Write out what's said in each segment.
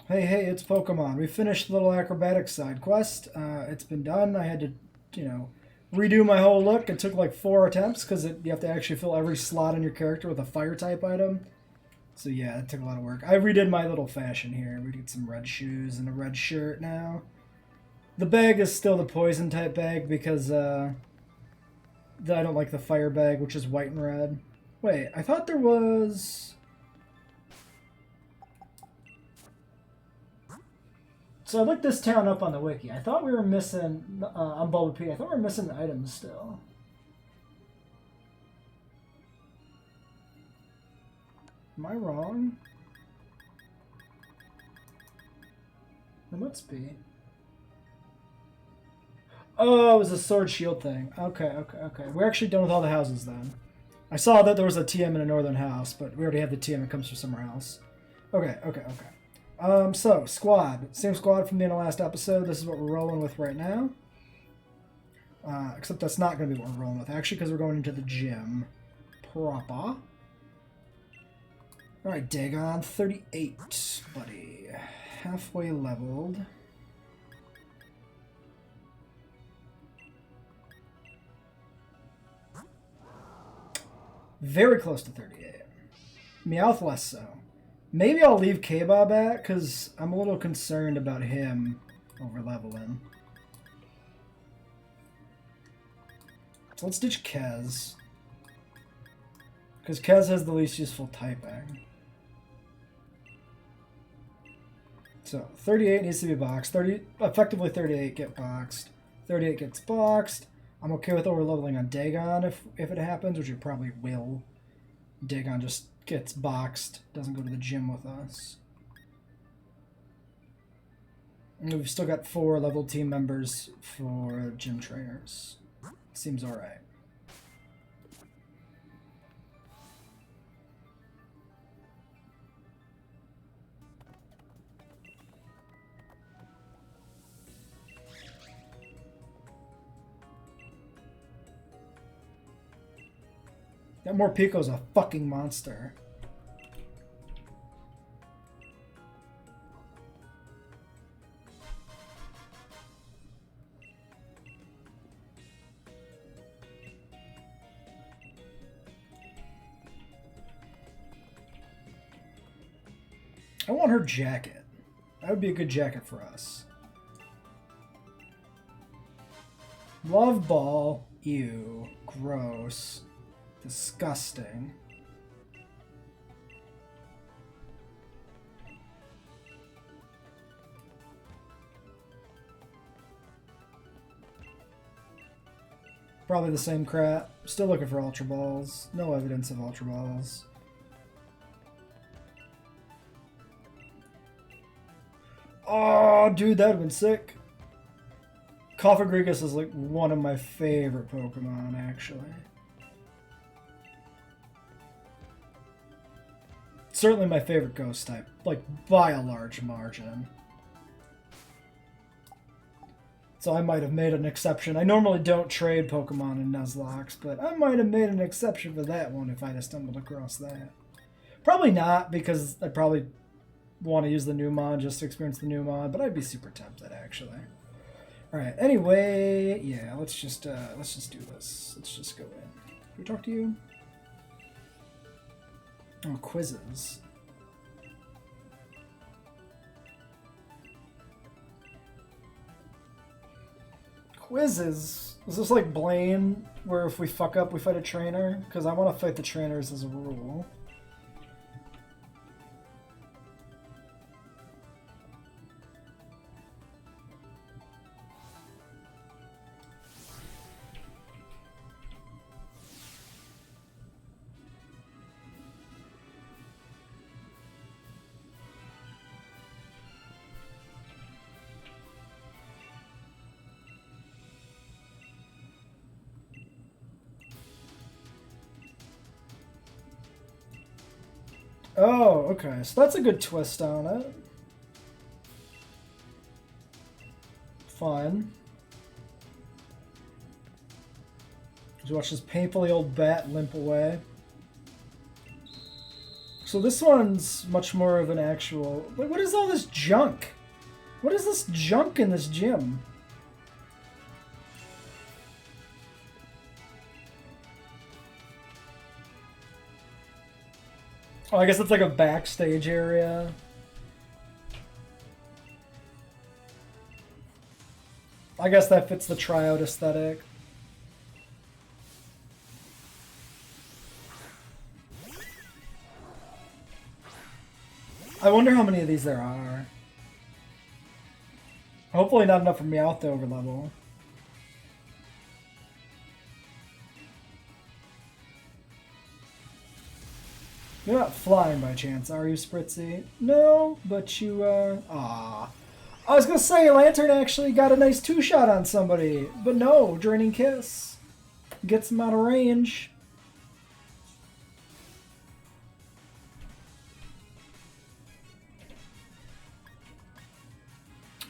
Hey, it's Pokemon. We finished the little acrobatic side quest. It's been done. I had to, you know, redo my whole look. It took like 4 attempts because you have to actually fill every slot on your character with a fire type item. So yeah, it took a lot of work. I redid my little fashion here. We did some red shoes and a red shirt now. The bag is still the poison type bag because I don't like the fire bag, which is white and red. Wait, I thought there was... So I looked this town up on the wiki. I thought we were missing, on Bulbapedia, I thought we were missing the items still. Am I wrong? It must be. Oh, it was a sword shield thing. Okay. We're actually done with all the houses then. I saw that there was a TM in a northern house, but we already have the TM. It comes from somewhere else. Okay. So, squad. Same squad from the end of last episode. This is what we're rolling with right now. Except that's not going to be what we're rolling with, actually, because we're going into the gym proper. Alright, Dagon, 38, buddy. Halfway leveled. Very close to 38. Meowth less so. Maybe I'll leave K-Bob at, because I'm a little concerned about him over-leveling. So let's ditch Kez. Because Kez has the least useful typing. So 38 needs to be boxed. Effectively 38 get boxed. 38 gets boxed. I'm okay with over-leveling on Dagon if it happens, which it probably will. Dagon just gets boxed, doesn't go to the gym with us. And we've still got 4 level team members for gym trainers. Seems alright. That Morpico's a fucking monster. I want her jacket. That would be a good jacket for us. Love ball. Ew. Gross. Disgusting. Probably the same crap. Still looking for Ultra Balls. No evidence of Ultra Balls. Oh, dude, that would have been sick. Cofagrigus is like one of my favorite Pokemon, actually. Certainly my favorite ghost type, like by a large margin. So I might have made an exception. I normally don't trade Pokemon in Nuzlocke, but I might have made an exception for that one if I'd have stumbled across that. Probably not, because I'd probably want to use the new mod just to experience the new mod, but I'd be super tempted actually. Alright, anyway, yeah, let's just do this. Let's just go in. Can we talk to you? Oh, quizzes. Quizzes? Is this like Blaine, where if we fuck up, we fight a trainer? Because I want to fight the trainers as a rule. Oh, okay. So that's a good twist on it. Fun. Just watch this painfully old bat limp away. So this one's much more of an actual... Wait, what is all this junk? What is this junk in this gym? Oh, I guess it's like a backstage area. I guess that fits the tryout aesthetic. I wonder how many of these there are. Hopefully not enough for Meowth to overlevel. You're not flying by chance, are you, Spritzy? No, but you, ah. I was gonna say, Lantern actually got a nice two-shot on somebody, but no, Draining Kiss. Gets him out of range.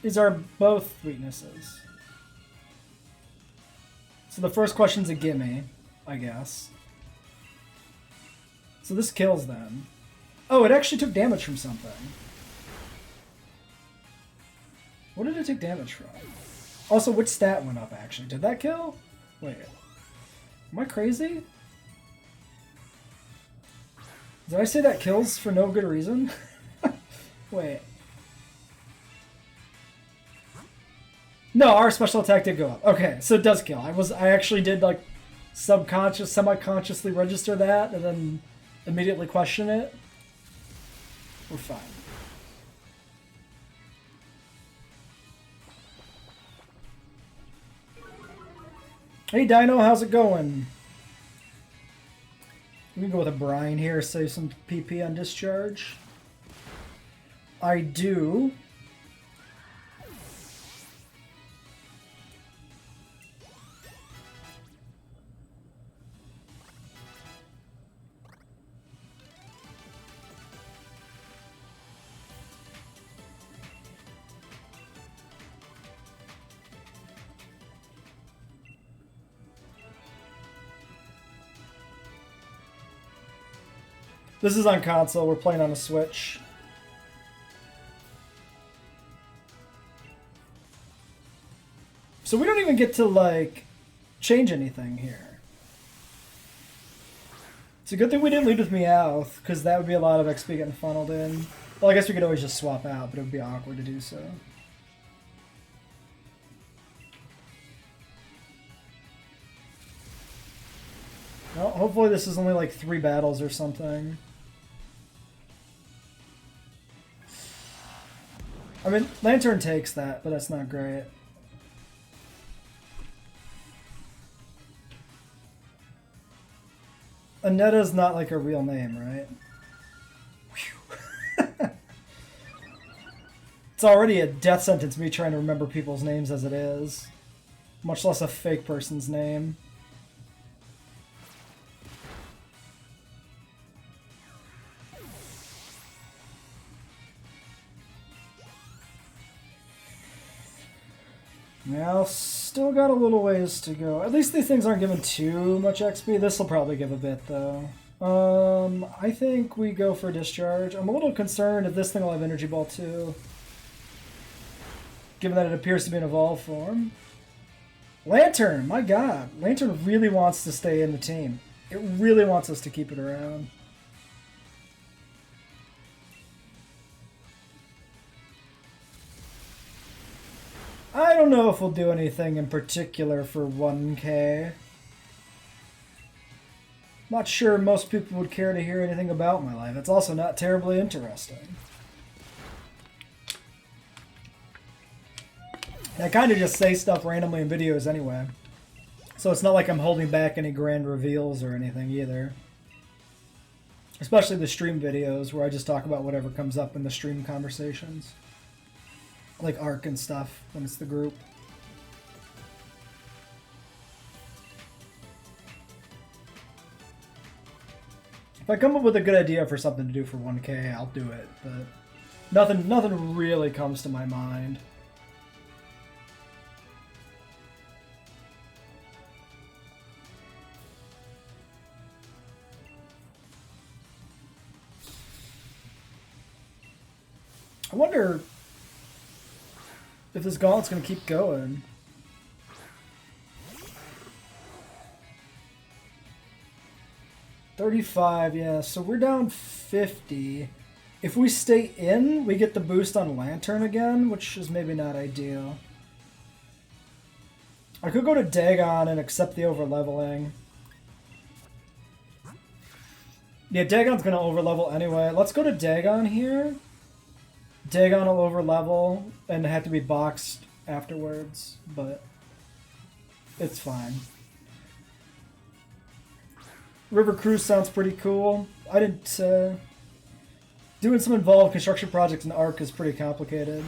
These are both weaknesses. So the first question's a gimme, I guess. So this kills them. Oh, it actually took damage from something. What did it take damage from? Also, which stat went up, actually? Did that kill? Wait. Am I crazy? Did I say that kills for no good reason? Wait. No, our special attack did go up. Okay, so it does kill. I actually did like semi-consciously register that and then immediately question it. We're fine. Hey Dino, how's it going? We can go with a brine here, save some PP on discharge. I do. This is on console, we're playing on a Switch. So we don't even get to, like, change anything here. It's a good thing we didn't lead with Meowth, because that would be a lot of XP getting funneled in. Well, I guess we could always just swap out, but it would be awkward to do so. Well, hopefully this is only like 3 battles or something. I mean, Lantern takes that, but that's not great. Anetta's not like a real name, right? It's already a death sentence, me trying to remember people's names as it is. Much less a fake person's name. Now, still got a little ways to go. At least these things aren't giving too much XP. This will probably give a bit, though. I think we go for discharge. I'm a little concerned if this thing will have Energy Ball, too. Given that it appears to be in evolved form. Lantern! My god. Lantern really wants to stay in the team. It really wants us to keep it around. I don't know if we'll do anything in particular for 1K. Not sure most people would care to hear anything about my life. It's also not terribly interesting. I kind of just say stuff randomly in videos anyway. So it's not like I'm holding back any grand reveals or anything either. Especially the stream videos where I just talk about whatever comes up in the stream conversations. Like Arc and stuff when it's the group. If I come up with a good idea for something to do for 1K, I'll do it, but nothing really comes to my mind. wonder if this gauntlet's gonna keep going. $35, yeah, so we're down 50. If we stay in, we get the boost on Lantern again, which is maybe not ideal. I could go to Dagon and accept the overleveling. Yeah, Dagon's gonna overlevel anyway. Let's go to Dagon here. Dagon will overlevel and have to be boxed afterwards, but it's fine. River Cruise sounds pretty cool. I didn't... doing some involved construction projects in Arc is pretty complicated.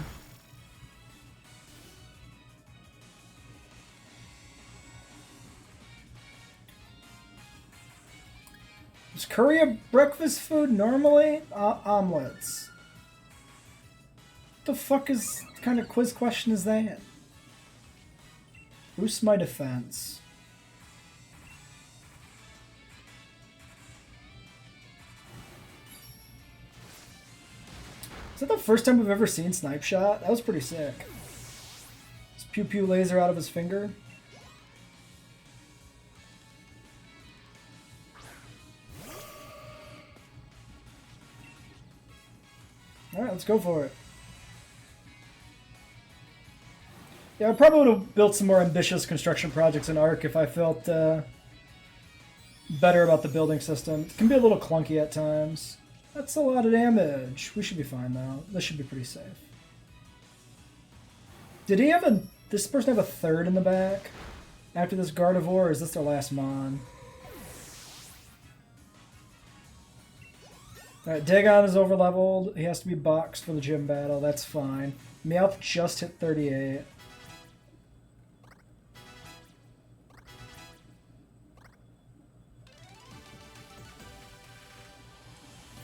Is curry a breakfast food normally? Omelets. What the fuck kind of quiz question is that? Boost my defense. Is that the first time we've ever seen Snipe Shot? That was pretty sick. His pew pew laser out of his finger. Alright, let's go for it. Yeah, I probably would have built some more ambitious construction projects in Arc if I felt better about the building system. It can be a little clunky at times. That's a lot of damage. We should be fine though. This should be pretty safe. Did he have this person have a third in the back after this Gardevoir, or is this their last Mon? Alright, Dagon is overleveled. He has to be boxed for the gym battle. That's fine. Meowth just hit 38.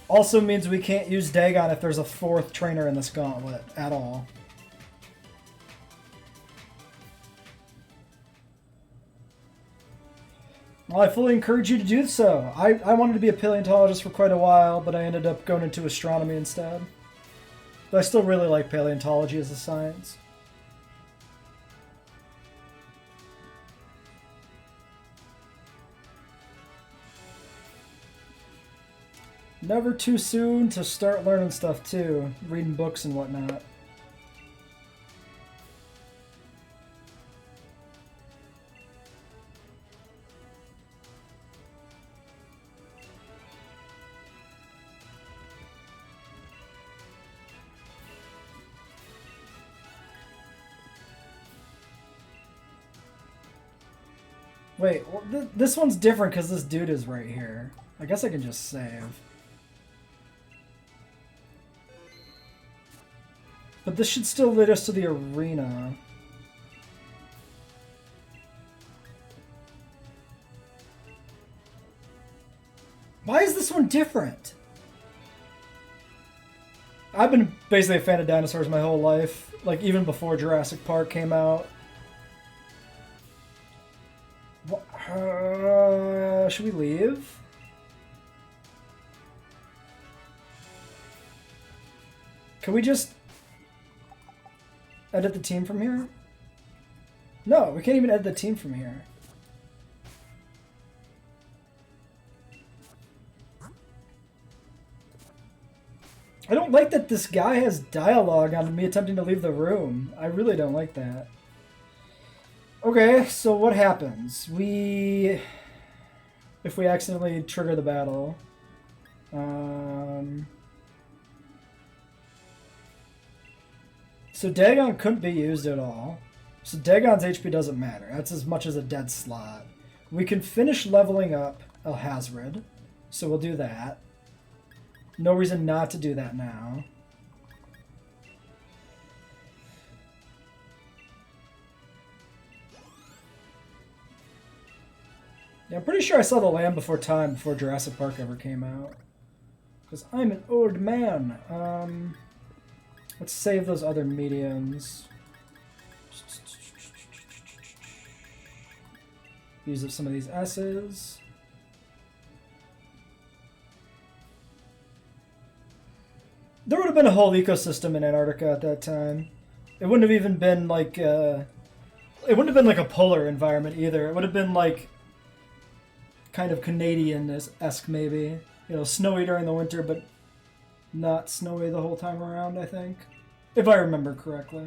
Also means we can't use Dagon if there's a fourth trainer in this gauntlet at all. Well, I fully encourage you to do so. I wanted to be a paleontologist for quite a while, but I ended up going into astronomy instead. But I still really like paleontology as a science. Never too soon to start learning stuff too, reading books and whatnot. Wait, well, this one's different because this dude is right here. I guess I can just save. But this should still lead us to the arena. Why is this one different? I've been basically a fan of dinosaurs my whole life. Like, even before Jurassic Park came out. Should we leave? Can we just edit the team from here? No, we can't even edit the team from here. I don't like that this guy has dialogue on me attempting to leave the room. I really don't like that. Okay, so what happens? If we accidentally trigger the battle. So Dagon couldn't be used at all. So Dagon's HP doesn't matter. That's as much as a dead slot. We can finish leveling up Alhazred. So we'll do that. No reason not to do that now. Yeah, I'm pretty sure I saw The Land Before Time before Jurassic Park ever came out. Because I'm an old man. Let's save those other mediums. Use up some of these S's. There would have been a whole ecosystem in Antarctica at that time. It wouldn't have even been like it wouldn't have been like a polar environment either. It would have been like kind of Canadian-esque maybe. You know, snowy during the winter, but not snowy the whole time around, I think. If I remember correctly.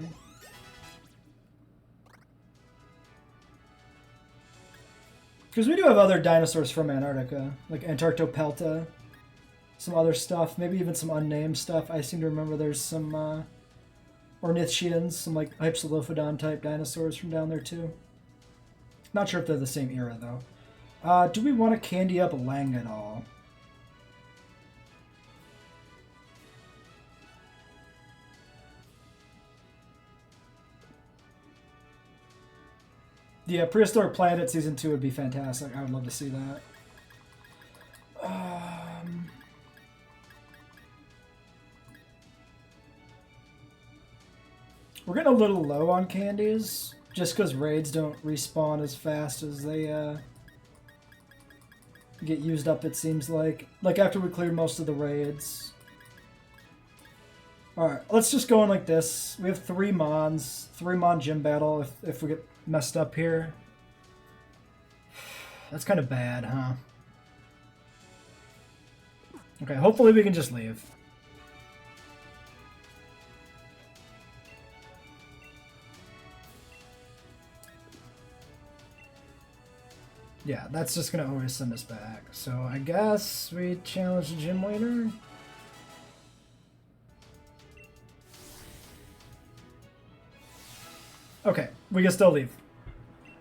Because we do have other dinosaurs from Antarctica, like Antarctopelta, some other stuff, maybe even some unnamed stuff. I seem to remember there's some Ornithians, some like Hypsilophodon type dinosaurs from down there too. Not sure if they're the same era though. Do we want to candy up Lang at all? Yeah, Prehistoric Planet Season 2 would be fantastic. I would love to see that. We're getting a little low on candies, just because raids don't respawn as fast as they get used up, it seems like. Like after we cleared most of the raids. Alright, let's just go in like this. We have 3 Mons. 3 Mon gym battle if we get messed up here. That's kind of bad, huh? Okay, hopefully we can just leave. Yeah, that's just gonna always send us back. So I guess we challenge the gym leader. Okay, we can still leave.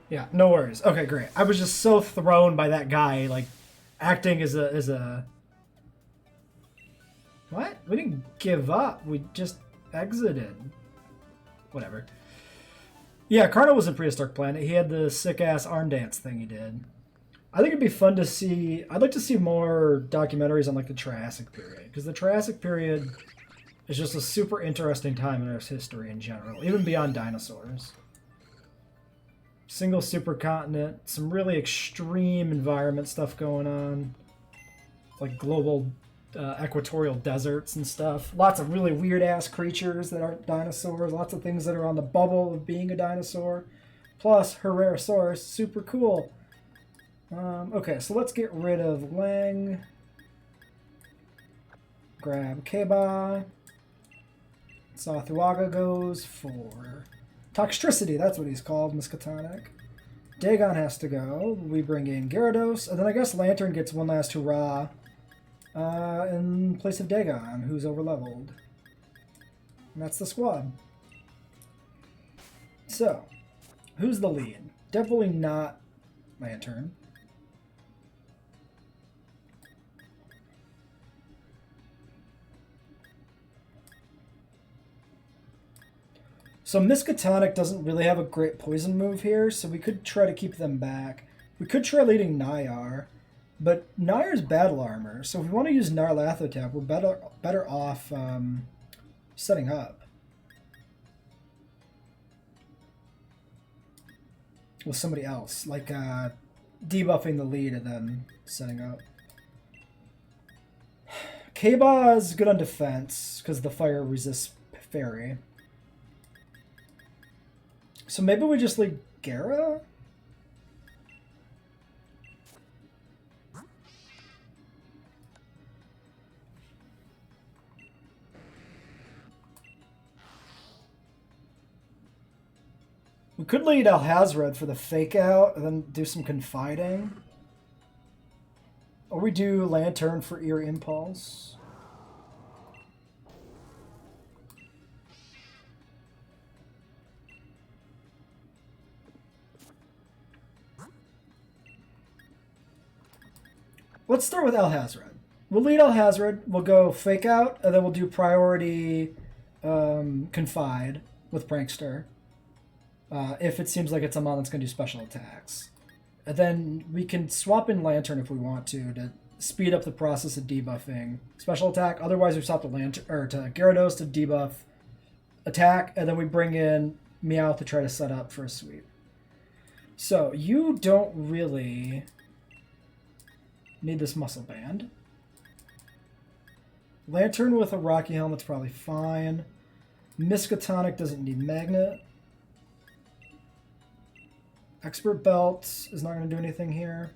Yeah, no worries. Okay, great. I was just so thrown by that guy, like, acting as a... What? We didn't give up. We just exited. Whatever. Yeah, Carno was in Prehistoric Planet. He had the sick-ass arm dance thing he did. I think it'd be fun to see... I'd like to see more documentaries on, like, the Triassic period. Because the Triassic period is just a super interesting time in Earth's history in general, even beyond dinosaurs. Single supercontinent, some really extreme environment stuff going on. Like global equatorial deserts and stuff. Lots of really weird-ass creatures that aren't dinosaurs. Lots of things that are on the bubble of being a dinosaur. Plus, Herrerasaurus, super cool. Okay, so let's get rid of Lang. Grab Keba. Sothuaga goes for Toxtricity, that's what he's called, Miskatonic. Dagon has to go. We bring in Gyarados, and then I guess Lantern gets one last hurrah in place of Dagon, who's overleveled. And that's the squad. So, who's the lead? Definitely not Lantern. So Miskatonic doesn't really have a great poison move here, so we could try to keep them back. We could try leading Nayar, but Nayar's battle armor, so if we want to use Nyarlathotep, we're better off setting up. With somebody else, like debuffing the lead and then setting up. Keba is good on defense, because the fire resists Fairy. So maybe we just leave Gara? We could lead Alhazred for the fake out and then do some confiding. Or we do Lantern for Ear Impulse. Let's start with Alhazred. We'll lead Alhazred, we'll go Fake Out, and then we'll do Priority Confide with Prankster. If it seems like it's a mon that's going to do special attacks. And then we can swap in Lantern if we want to speed up the process of debuffing special attack. Otherwise, we swap to Lantern or to Gyarados to debuff attack, and then we bring in Meowth to try to set up for a sweep. So you don't really need this muscle band. Lantern with a rocky helmet's probably fine. Miskatonic doesn't need magnet. Expert belt is not going to do anything here.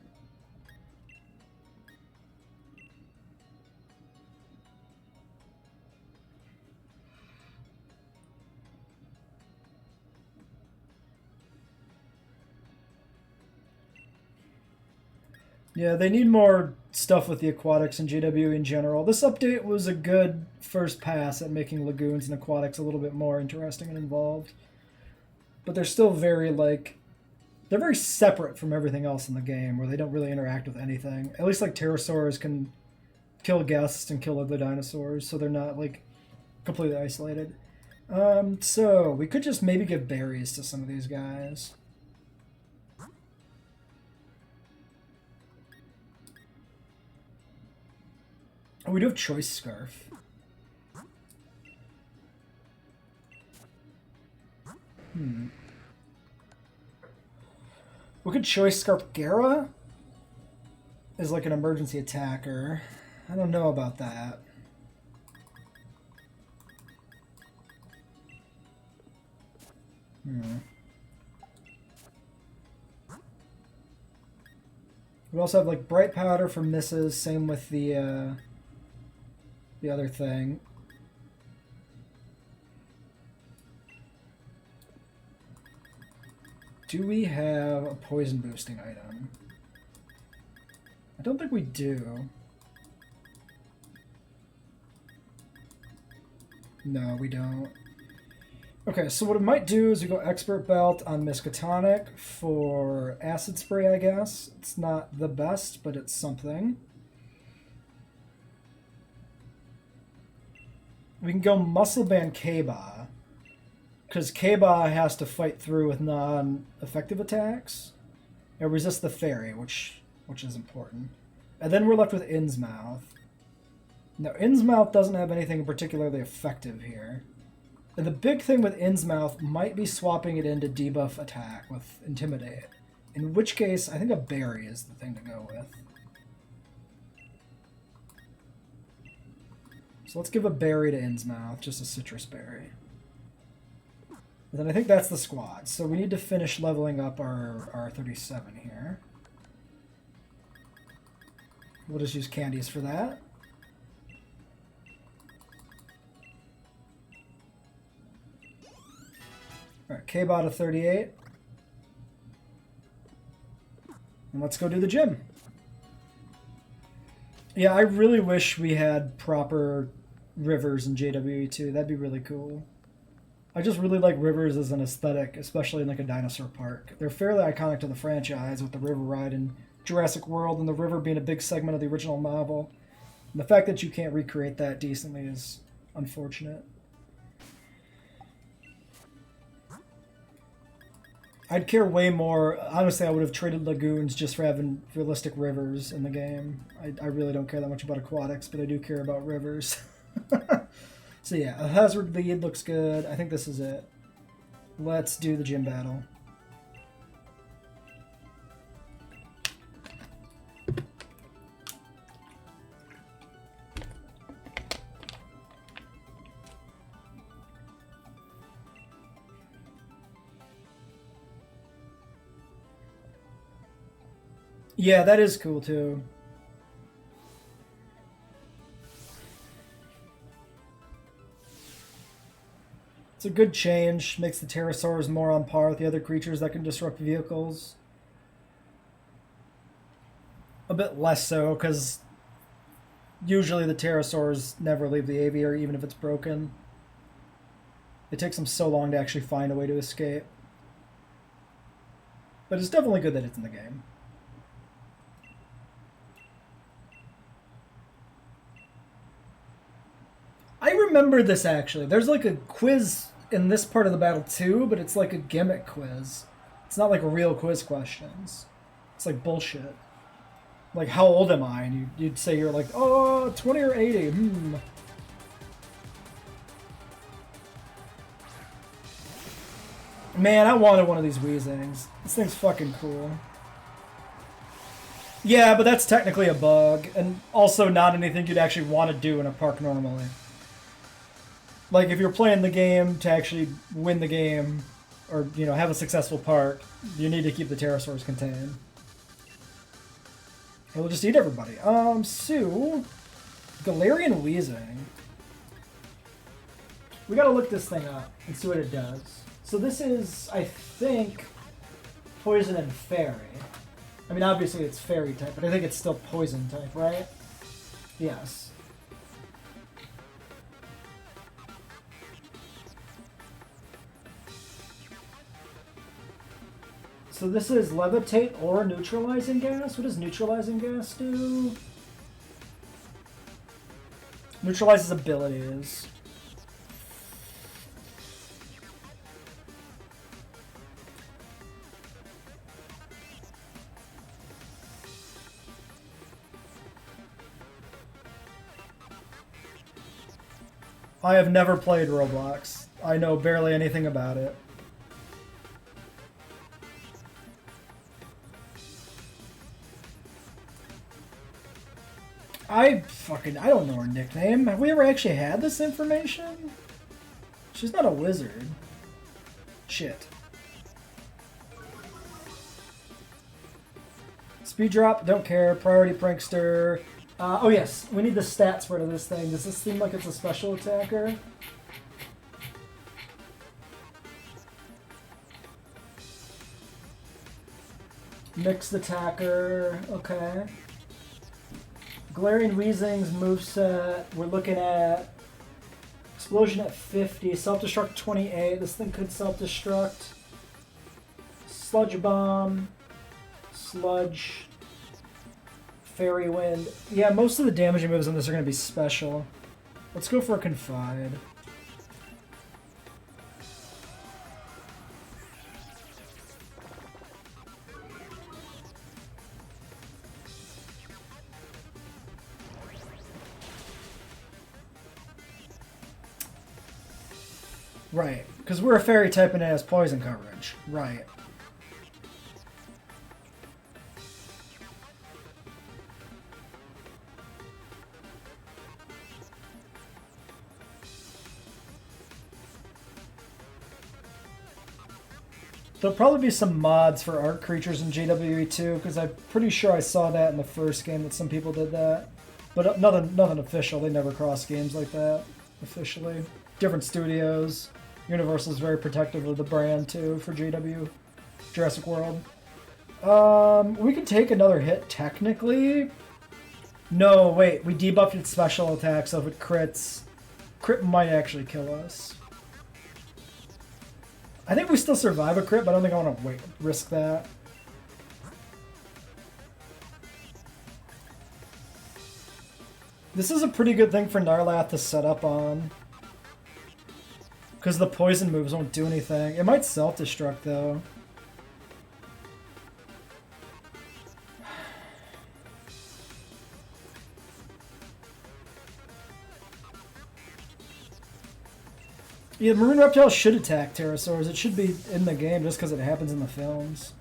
Yeah, they need more stuff with the aquatics and JW in general. This update was a good first pass at making lagoons and aquatics a little bit more interesting and involved. But they're still very, like, they're very separate from everything else in the game, where they don't really interact with anything. At least, like, pterosaurs can kill guests and kill other dinosaurs, so they're not, like, completely isolated. So we could just maybe give berries to some of these guys. Oh, we do have Choice Scarf. We could Choice Scarf Gara as like an emergency attacker. I don't know about that. We also have like Bright Powder for misses. Same with the other thing. Do we have a poison boosting item? I don't think we do. No, we don't. Okay, so what it might do is we go Expert Belt on Miskatonic for Acid Spray, I guess. It's not the best, but it's something. We can go Muscle Band K-Ba, because K-Ba has to fight through with non-effective attacks and resist the Fairy, which is important. And then we're left with Innsmouth. Now, Innsmouth doesn't have anything particularly effective here. And the big thing with Innsmouth might be swapping it into debuff attack with Intimidate. In which case, I think a berry is the thing to go with. So let's give a berry to Innsmouth, just a citrus berry. And then I think that's the squad. So we need to finish leveling up our 37 here. We'll just use candies for that. Alright, K-Bot to 38. And let's go do the gym. Yeah, I really wish we had proper rivers in JWE2. That'd be really cool. I just really like rivers as an aesthetic, especially in like a dinosaur park. They're fairly iconic to the franchise, with the river ride in Jurassic World and the river being a big segment of the original novel. And the fact that you can't recreate that decently is unfortunate. I'd care way more. Honestly, I would have traded lagoons just for having realistic rivers in the game. I really don't care that much about aquatics, but I do care about rivers. So yeah, a hazard lead looks good. I think this is it. Let's do the gym battle. Yeah, that is cool too. It's a good change. Makes the pterosaurs more on par with the other creatures that can disrupt vehicles. A bit less so, because usually the pterosaurs never leave the aviary, even if it's broken. It takes them so long to actually find a way to escape. But it's definitely good that it's in the game. I remember this actually. There's like a quiz in this part of the battle too, but it's like a gimmick quiz. It's not like real quiz questions. It's like bullshit. Like, how old am I? And you'd say you're like, oh, 20 or 80. Man, I wanted one of these Weezings. This thing's fucking cool. Yeah, but that's technically a bug, and also not anything you'd actually want to do in a park normally. Like, if you're playing the game to actually win the game, or, you know, have a successful park, you need to keep the pterosaurs contained. It'll just eat everybody. Sue... Galarian Wheezing. We gotta look this thing up and see what it does. So this is, I think, Poison and Fairy. I mean, obviously it's Fairy type, but I think it's still Poison type, right? Yes. So this is Levitate or Neutralizing Gas. What does Neutralizing Gas do? Neutralizes abilities. I have never played Roblox. I know barely anything about it. I don't know her nickname. Have we ever actually had this information? She's not a wizard. Shit. Speed drop, don't care. Priority prankster. Oh yes, we need the stat spread of this thing. Does this seem like it's a special attacker? Mixed attacker, okay. Galarian Weezing's moveset, we're looking at Explosion at 50, Self-Destruct 28, this thing could Self-Destruct. Sludge Bomb, Sludge, Fairy Wind. Yeah, most of the damaging moves on this are going to be special. Let's go for a Confide. Right, because we're a fairy type and it has poison coverage. Right. There'll probably be some mods for art creatures in JWE too, because I'm pretty sure I saw that in the first game that some people did that. But nothing official. They never cross games like that officially. Different studios. Universal's very protective of the brand too for JW Jurassic World. We can take another hit technically. No, wait, we debuffed its special attack, so if it crits, crit might actually kill us. I think we still survive a crit, but I don't think I want to risk that. This is a pretty good thing for Narlath to set up on. Because the poison moves won't do anything. It might self-destruct, though. Yeah, Marine Reptile should attack Pterosaurs. It should be in the game just because it happens in the films.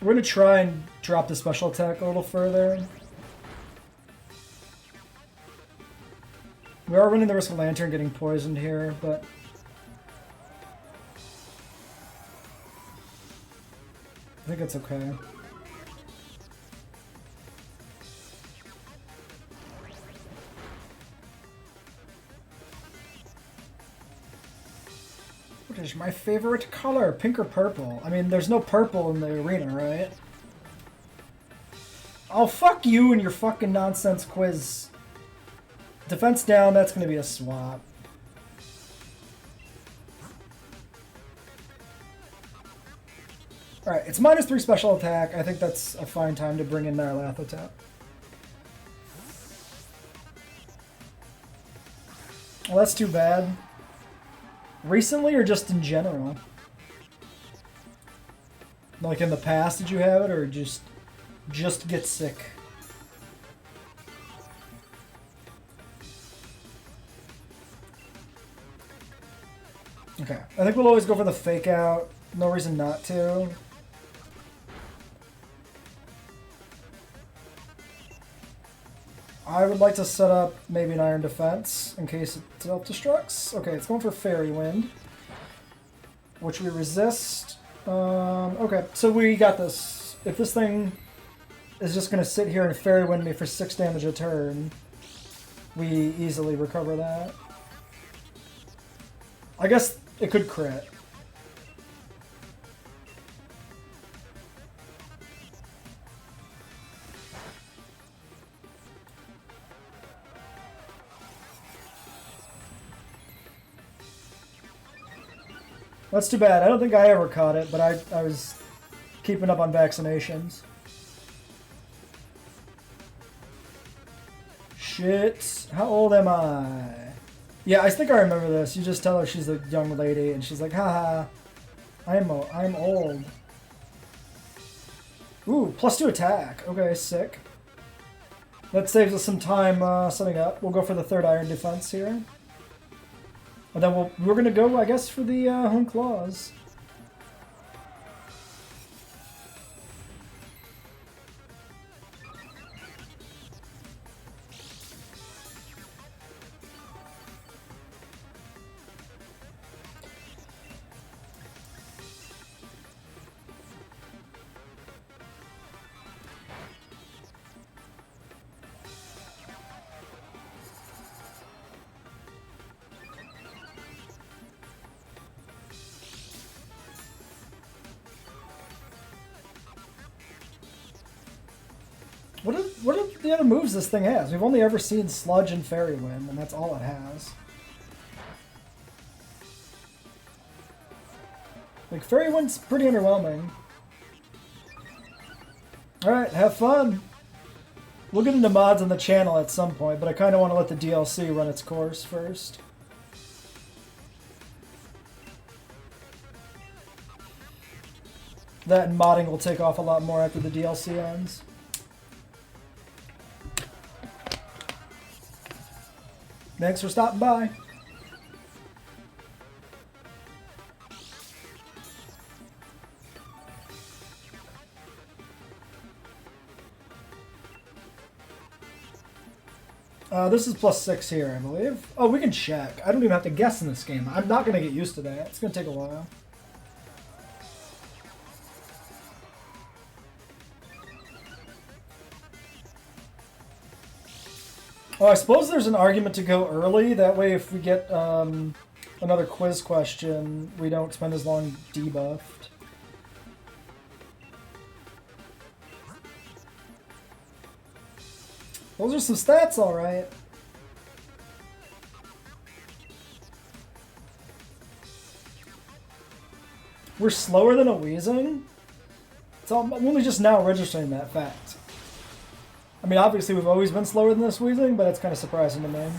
We're going to try and drop the special attack a little further. We are running the risk of Lantern getting poisoned here, but... I think it's okay. What is my favorite color? Pink or purple? I mean, there's no purple in the arena, right? Oh, fuck you and your fucking nonsense quiz. Defense down, that's going to be a swap. Alright, it's -3 special attack. I think that's a fine time to bring in Nyarlathotep. Well, that's too bad. Recently or just in general? Like in the past, did you have it, or just get sick? Okay, I think we'll always go for the fake out. No reason not to. I would like to set up maybe an Iron Defense in case it self-destructs. Okay, it's going for Fairy Wind, which we resist. Okay, so we got this. If this thing is just going to sit here and Fairy Wind me for 6 damage a turn, we easily recover that. I guess it could crit. That's too bad. I don't think I ever caught it, but I was keeping up on vaccinations. Shit. How old am I? Yeah, I think I remember this. You just tell her she's a young lady, and she's like, haha, I'm old. Ooh, +2 attack. Okay, sick. That saves us some time setting up. We'll go for the 3rd Iron Defense here. And then we're going to go, I guess, for the Home Claws. What are the other moves this thing has? We've only ever seen Sludge and Fairy Wind, and that's all it has. Like, Fairy Wind's pretty underwhelming. Alright, have fun! We'll get into mods on the channel at some point, but I kind of want to let the DLC run its course first. That and modding will take off a lot more after the DLC ends. Thanks for stopping by. This is +6 here, I believe. Oh, we can check. I don't even have to guess in this game. I'm not going to get used to that. It's going to take a while. Oh, I suppose there's an argument to go early. That way, if we get another quiz question, we don't spend as long debuffed. Those are some stats, all right. We're slower than a Weezing? I'm only just now registering that fact. I mean, obviously we've always been slower than this Weezing, but it's kind of surprising to me.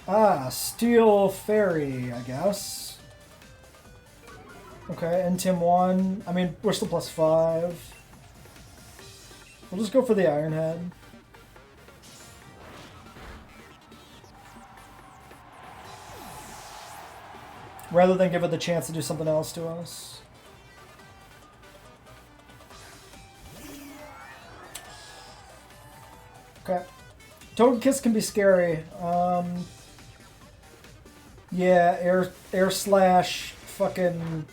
Ah, Steel Fairy, I guess. Okay, and Tim 1. I mean, we're still +5. We'll just go for the Iron Head. Rather than give it the chance to do something else to us. Okay. Togekiss can be scary. Yeah, air slash, fucking...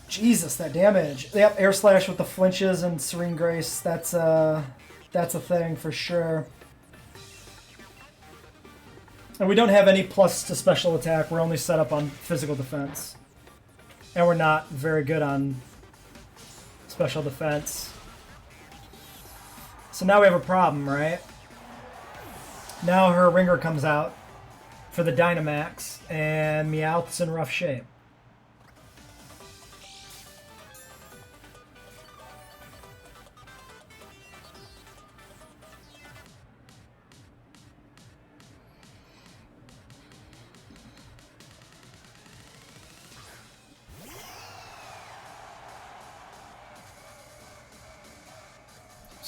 Jesus, that damage. Yep, air slash with the flinches and Serene Grace. That's a thing for sure. And we don't have any plus to special attack. We're only set up on physical defense. And we're not very good on special defense. So now we have a problem, right? Now her ringer comes out for the Dynamax, and Meowth's in rough shape.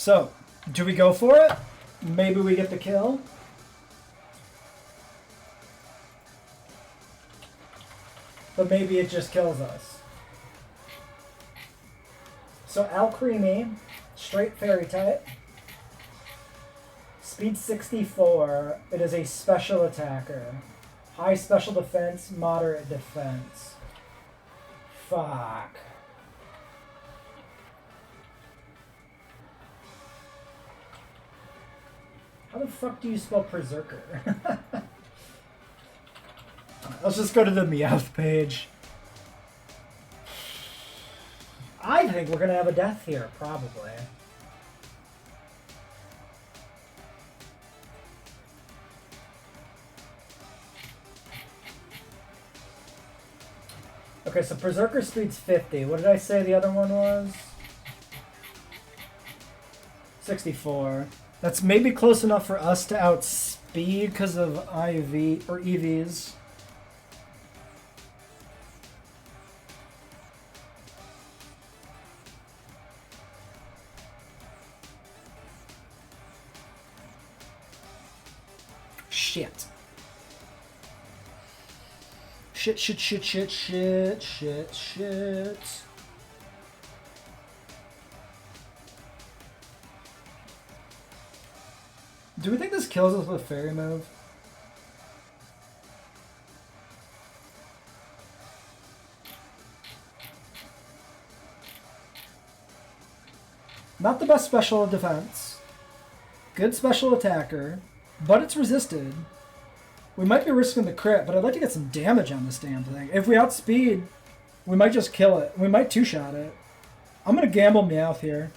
So, do we go for it? Maybe we get the kill. But maybe it just kills us. So Alcremie, straight fairy type. Speed 64. It is a special attacker. High special defense, moderate defense. Fuck. How the fuck do you spell Berserker? Let's just go to the Meowth page. I think we're gonna have a death here, probably. Okay, so Berserker speed's 50. What did I say the other one was? 64. That's maybe close enough for us to outspeed because of IV or EVs. Shit. Shit, shit, shit, shit, shit, shit, shit. Do we think this kills us with Fairy move? Not the best special defense. Good special attacker. But it's resisted. We might be risking the crit, but I'd like to get some damage on this damn thing. If we outspeed, we might just kill it. We might two-shot it. I'm going to gamble Meowth here.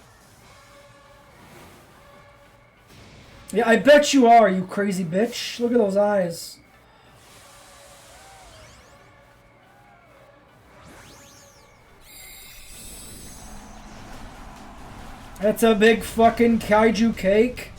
Yeah, I bet you are, you crazy bitch. Look at those eyes. That's a big fucking kaiju cake.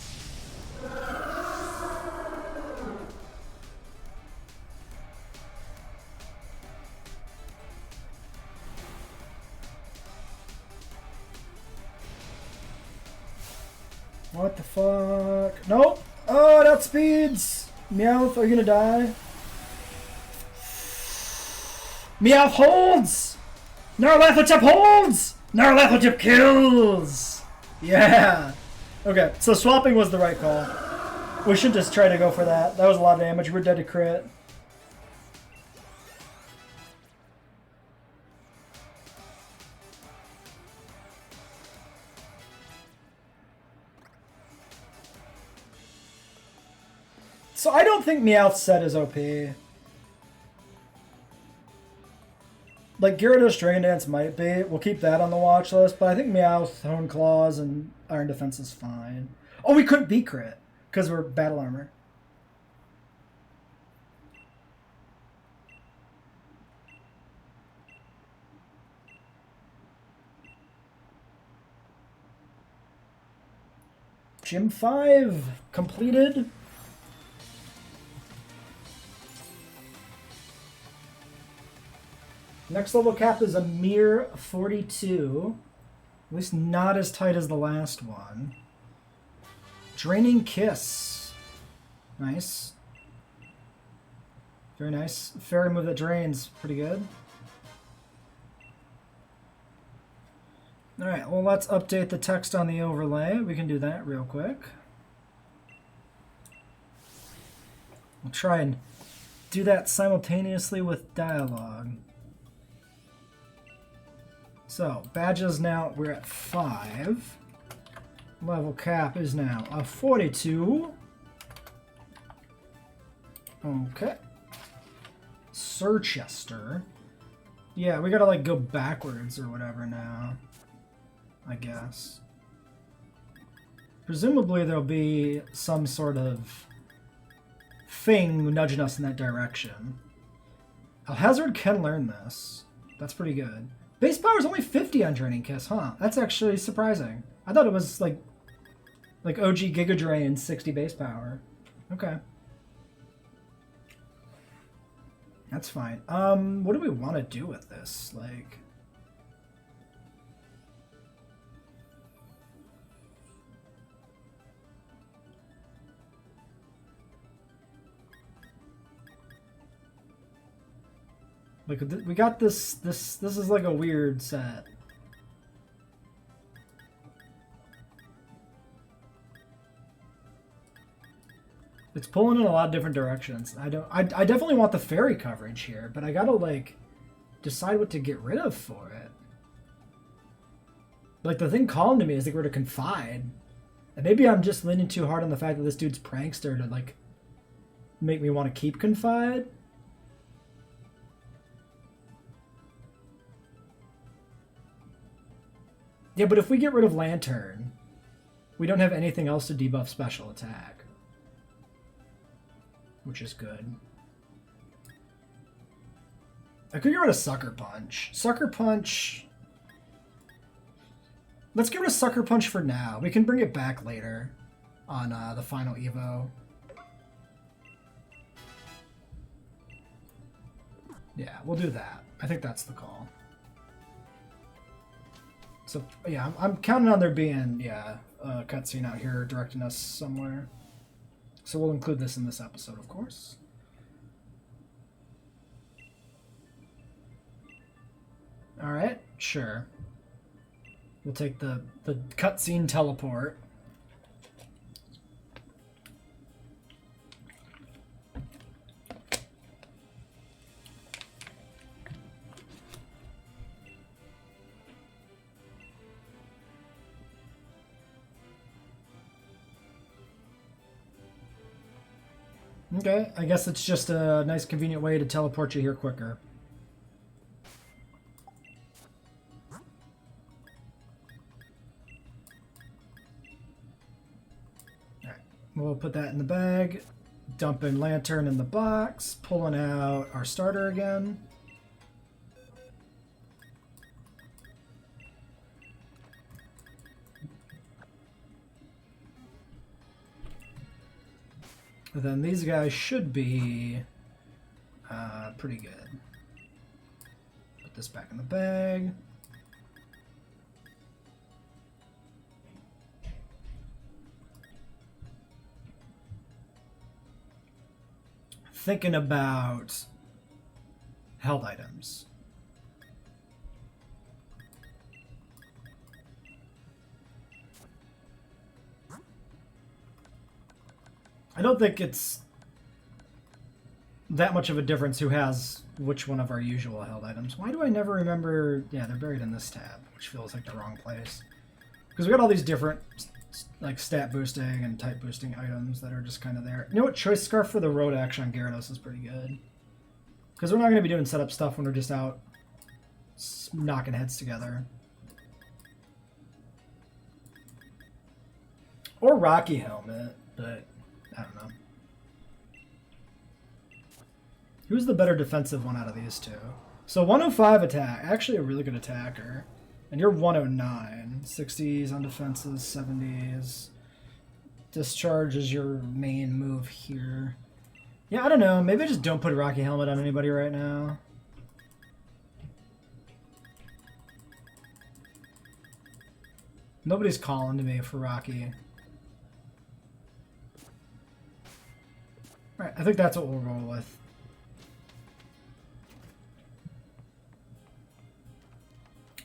What the fuck? Nope. Oh, it outspeeds. Meowth, are you gonna die? Meowth holds! Nyarlathotep holds! Nyarlathotep kills! Yeah! Okay, so swapping was the right call. We should just try to go for that. That was a lot of damage. We're dead to crit. So I don't think Meowth's set is OP. Like, Gyarados Dragon Dance might be. We'll keep that on the watch list, but I think Meowth, Hone Claws, and Iron Defense is fine. Oh, we couldn't be crit, because we're Battle Armor. Gym 5 completed. Next level cap is a mere 42. At least not as tight as the last one. Draining Kiss. Nice. Very nice. Fairy move that drains. Pretty good. Alright, well let's update the text on the overlay. We can do that real quick. We'll try and do that simultaneously with dialogue. So, badges now, we're at 5. Level cap is now a 42. Okay. Sirchester. Yeah, we gotta like go backwards or whatever now, I guess. Presumably there'll be some sort of thing nudging us in that direction. Alhazard can learn this. That's pretty good. Base power is only 50 on Draining Kiss, huh? That's actually surprising. I thought it was like OG Giga Drain 60 base power. Okay. That's fine. What do we want to do with this? Like, Like we got this. This is like a weird set. It's pulling in a lot of different directions. I definitely want the fairy coverage here, but I gotta like decide what to get rid of for it. Like the thing calling to me is to get rid of Confide. And maybe I'm just leaning too hard on the fact that this dude's prankster to like make me want to keep Confide. Yeah, but if we get rid of Lantern, we don't have anything else to debuff special attack. Which is good. I could get rid of Sucker Punch. Sucker Punch... Let's get rid of Sucker Punch for now. We can bring it back later on the final Evo. Yeah, we'll do that. I think that's the call. So, yeah, I'm counting on there being, yeah, a cutscene out here directing us somewhere. So we'll include this in this episode, of course. Alright, sure. We'll take the cutscene teleport. Okay, I guess it's just a nice convenient way to teleport you here quicker. Alright, we'll put that in the bag, dumping Lantern in the box, pulling out our starter again. Then these guys should be pretty good. Put this back in the bag. Thinking about health items. I don't think it's that much of a difference who has which one of our usual held items. Why do I never remember? Yeah, they're buried in this tab, which feels like the wrong place. Because we got all these different like stat boosting and type boosting items that are just kind of there. You know what? Choice Scarf for the road action on Gyarados is pretty good. Because we're not going to be doing setup stuff when we're just out knocking heads together. Or Rocky Helmet, but... I don't know. Who's the better defensive one out of these two? So 105 attack, actually a really good attacker. And you're 109. 60s on defenses, 70s. Discharge is your main move here. Yeah, I don't know. Maybe I just don't put Rocky Helmet on anybody right now. Nobody's calling to me for Rocky. Alright, I think that's what we'll roll with.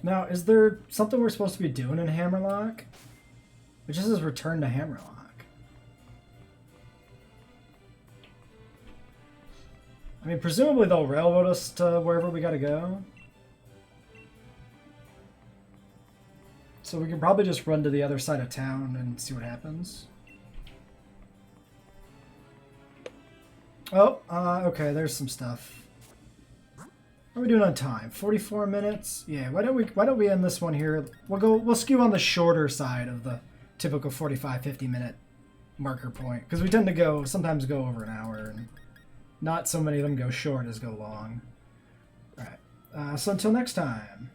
Now, is there something we're supposed to be doing in Hammerlock? It just says return to Hammerlock. I mean, presumably they'll railroad us to wherever we gotta go. So we can probably just run to the other side of town and see what happens. Oh, okay, there's some stuff. What are we doing on time? 44 minutes? Yeah, why don't we end this one here? We'll skew on the shorter side of the typical 45-50 minute marker point. Because we tend to sometimes go over an hour, and not so many of them go short as go long. Alright, so until next time.